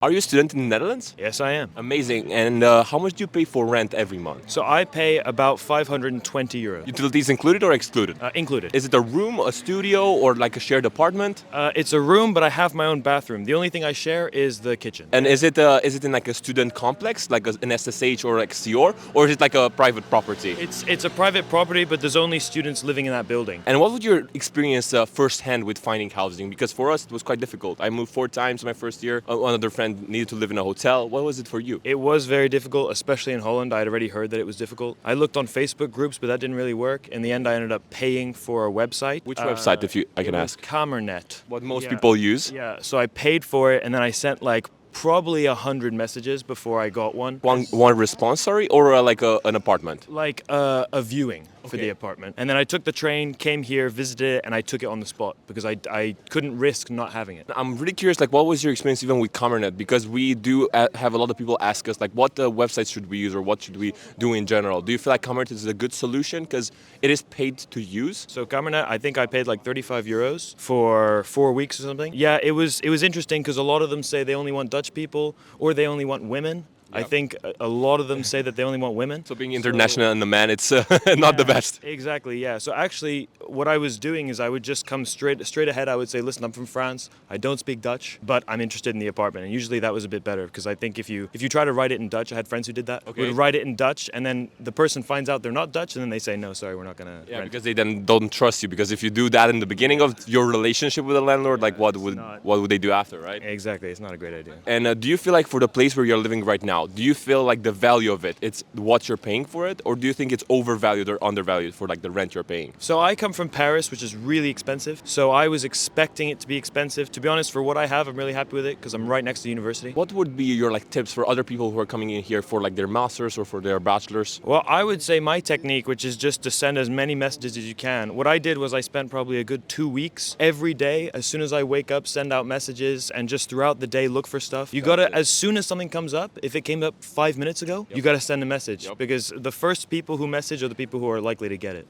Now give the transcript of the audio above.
Are you a student in the Netherlands? Yes, I am. Amazing. And how much do you pay for rent every month? So I pay about 520 euros. Utilities included or excluded? Included. Is it a room, a studio, or like a shared apartment? It's a room, but I have my own bathroom. The only thing I share is the kitchen. And is it in like a student complex, like an SSH or like CR, or is it like a private property? It's a private property, but there's only students living in that building. And what was your experience firsthand with finding housing? Because for us, it was quite difficult. I moved 4 times my first year. Another friend needed to live in a hotel. What was it for you? It was very difficult, especially in Holland. I had already heard that it was difficult. I looked on Facebook groups, but that didn't really work. In the end, I ended up paying for a website. Which website, if I can ask? Kamernet. What most people use? Yeah, so I paid for it, and then I sent like probably 100 messages before I got one. One response, sorry, or an apartment? Like a viewing for the apartment. And then I took the train, came here, visited it, and I took it on the spot because I couldn't risk not having it. I'm really curious, like, what was your experience even with Kamernet? Because we do have a lot of people ask us, like, what websites should we use or what should we do in general? Do you feel like Kamernet is a good solution because it is paid to use? So Kamernet, I think I paid like 35 euros for 4 weeks or something. Yeah, it was interesting because a lot of them say they only want Dutch people or they only want women. I think a lot of them say that they only want women. So being international and a man, it's not the best. Exactly, yeah. So actually, what I was doing is I would just come straight ahead. I would say, listen, I'm from France. I don't speak Dutch, but I'm interested in the apartment. And usually that was a bit better because I think if you try to write it in Dutch, I had friends who did that. Okay. Would write it in Dutch, and then the person finds out they're not Dutch, and then they say, no, sorry, we're not gonna. Yeah, rent. because they then don't trust you. Because if you do that in the beginning of your relationship with the landlord, like what would they do after, right? Exactly, it's not a great idea. And do you feel like for the place where you're living right now, do you feel like the value of it's what you're paying for it, or do you think it's overvalued or undervalued for like the rent you're paying? So I come from Paris, which is really expensive. So I was expecting it to be expensive. To be honest, for what I have, I'm really happy with it because I'm right next to university. What would be your like tips for other people who are coming in here for like their masters or for their bachelors? Well, I would say my technique, which is just to send as many messages as you can. What I did was I spent probably a good 2 weeks every day. As soon as I wake up, send out messages, and just throughout the day look for stuff. You gotta, as soon as something comes up, if it came up 5 minutes ago, you gotta send a message because the first people who message are the people who are likely to get it.